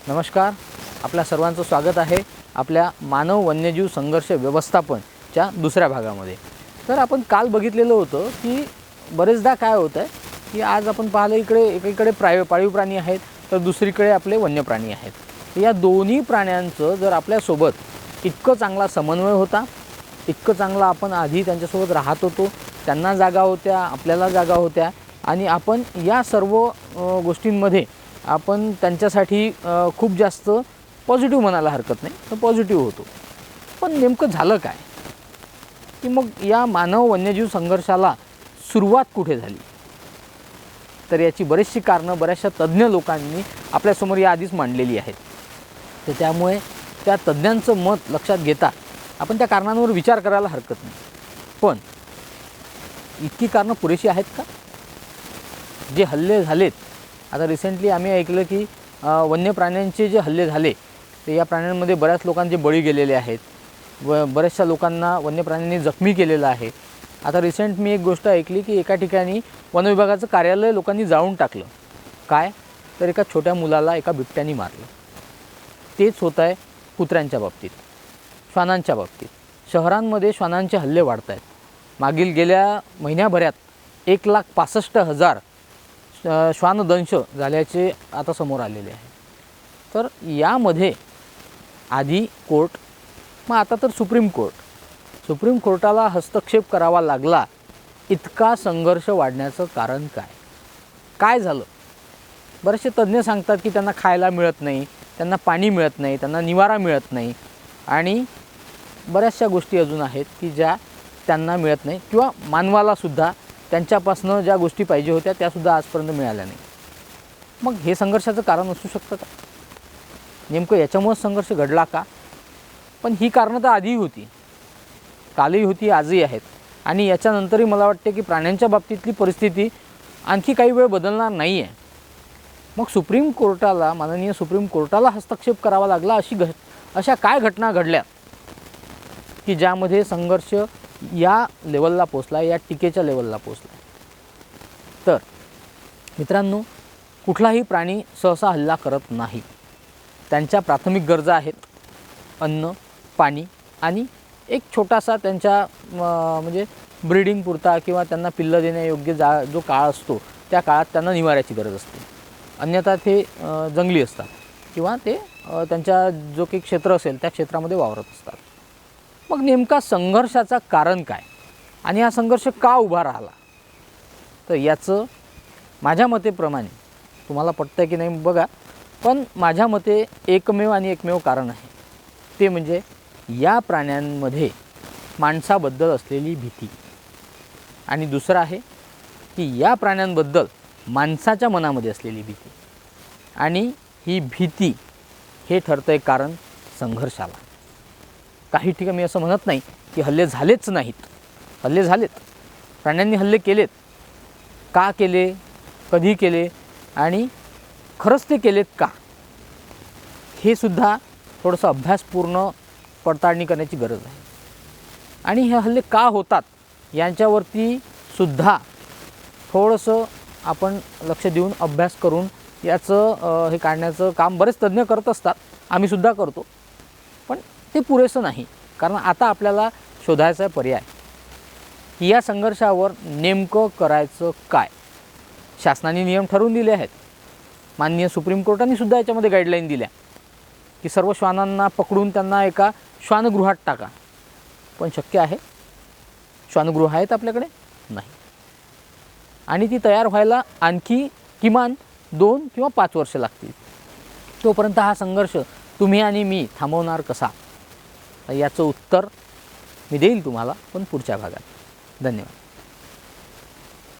नमस्कार, आपल्या सर्वांचं स्वागत आहे आपल्या मानव वन्यजीव संघर्ष व्यवस्थापनच्या दुसऱ्या भागामध्ये। तर आपण काल बघितलेलं होतं की बरेचदा काय होतं आहे की आज आपण पाहिलं एकीकडे पाळीव प्राणी आहेत तर दुसरीकडे आपले वन्य प्राणी आहेत। तर या दोन्ही प्राण्यांचं जर आपल्यासोबत इतकं चांगला समन्वय होता, इतकं चांगला आपण आधी त्यांच्यासोबत राहत होतो, त्यांना जागा होत्या, आपल्याला जागा होत्या आणि आपण या सर्व गोष्टींमध्ये आपण त्यांच्यासाठी खूप जास्त पॉझिटिव्ह म्हणायला हरकत नाही, तर पॉझिटिव्ह होतो। पण नेमकं झालं काय की मग या मानव वन्यजीव संघर्षाला सुरुवात कुठे झाली? तर याची बरीचशी कारणं बऱ्याचशा तज्ञ लोकांनी आपल्यासमोर याआधीच मांडलेली आहेत। तर त्यामुळे त्या तज्ञांचं मत लक्षात घेता आपण त्या कारणांवर विचार करायला हरकत नाही। पण इतकी कारणं पुरेशी आहेत का? जे हल्ले झालेत, आता रिसेंटली आम्ही ऐकलं की वन्य प्राण्यांचे जे हल्ले झाले ते या प्राण्यांमध्ये बऱ्याच लोकांचे बळी गेलेले आहेत व बऱ्याचशा लोकांना वन्य प्राण्यांनी जखमी केलेलं आहे। आता रिसेंट मी एक गोष्ट ऐकली की एका ठिकाणी वन विभागाचं कार्यालय लोकांनी जाळून टाकलं। काय तर एका छोट्या मुलाला एका बिबट्याने मारलं। तेच होत आहे कुत्र्यांच्या बाबतीत, श्वानांच्या बाबतीत। शहरांमध्ये श्वानांचे हल्ले वाढत आहेत। मागील गेल्या महिन्याभरात 1,65,000 श्वानदंश झाल्याचे आता समोर आलेले आहे। तर यामध्ये आधी कोर्ट, मग आता तर सुप्रीम कोर्टाला हस्तक्षेप करावा लागला। इतका संघर्ष वाढण्याचं कारण काय झालं? बरेचसे तज्ञ सांगतात की त्यांना खायला मिळत नाही, त्यांना पाणी मिळत नाही, त्यांना निवारा मिळत नाही आणि बऱ्याचशा गोष्टी अजून आहेत की ज्या त्यांना मिळत नाही किंवा मानवाला सुद्धा त्यांच्यापासून ज्या गोष्टी पाहिजे होत्या त्यासुद्धा आजपर्यंत मिळाल्या नाही। मग हे संघर्षाचं कारण असू शकतं का? नेमकं याच्यामुळेच संघर्ष घडला का? पण ही कारणं तर आधीही होती, कालही होती, आजही आहेत आणि याच्यानंतरही मला वाटते की प्राण्यांच्या बाबतीतली परिस्थिती आणखी काही वेळ बदलणार नाही आहे। मग माननीय सुप्रीम कोर्टाला हस्तक्षेप करावा लागला। अशा काय घटना घडल्या की ज्यामध्ये संघर्ष या लेवलला पोचला, या टीकेच्या लेवलला पोचला? तर मित्रांनो, कुठलाही प्राणी सहसा हल्ला करत नाही। त्यांच्या प्राथमिक गरजा आहेत अन्न, पाणी आणि एक छोटासा त्यांच्या म्हणजे ब्रीडिंग पुरता किंवा त्यांना पिल्लं देण्यायोग्य जो काळ असतो त्या काळात त्यांना निवाऱ्याची गरज असते। अन्यथा ते जंगली असतात किंवा ते त्यांच्या जो काही क्षेत्र असेल त्या क्षेत्रामध्ये वावरत असतात। मग नेमका संघर्षाचा कारण काय आणि हा संघर्ष का उभा राहिला? तर याचं माझ्या मतेप्रमाणे, तुम्हाला पटतं की नाही बघा, पण माझ्या मते एकमेव कारण आहे। ते म्हणजे या प्राण्यांमध्ये माणसाबद्दल असलेली भीती आणि दुसरं आहे की या प्राण्यांबद्दल माणसाच्या मनामध्ये असलेली भीती आणि ही भीती हे ठरतं आहे कारण संघर्षाला। काही ठिकाणी मी असं म्हणत नाही की हल्ले झालेच नाहीत, हल्ले झालेत, प्राण्यांनी हल्ले केलेत। का केले, कधी केले आणि खरंच ते केलेत का, हे सुद्धा थोडंसं अभ्यासपूर्ण पडताळणी करण्याची गरज आहे। आणि हे हल्ले का होतात यांच्यावरती सुद्धा थोडंसं आपण लक्ष देऊन अभ्यास करून याचं हे काढण्याचं काम बरेच तज्ञ करत असतात, आम्हीसुद्धा करतो। पण ते पुरेसं नाही, कारण आता आपल्याला शोधायचा पर्याय की या संघर्षावर नेमकं करायचं काय। शासनाने नियम ठरवून दिले आहेत, माननीय सुप्रीम कोर्टाने सुद्धा याच्यामध्ये गाईडलाईन दिल्या की सर्व श्वानांना पकडून त्यांना एका श्वानगृहात टाका। पण शक्य आहे? श्वानगृह आहेत आपल्याकडे? नाही। आणि ती तयार व्हायला आणखी किमान 2 किंवा 5 वर्ष लागतील। तोपर्यंत हा संघर्ष तुम्ही आणि मी थांबवणार कसा? याचं उत्तर मी देईल तुम्हाला, पण पुढच्या भागात। धन्यवाद।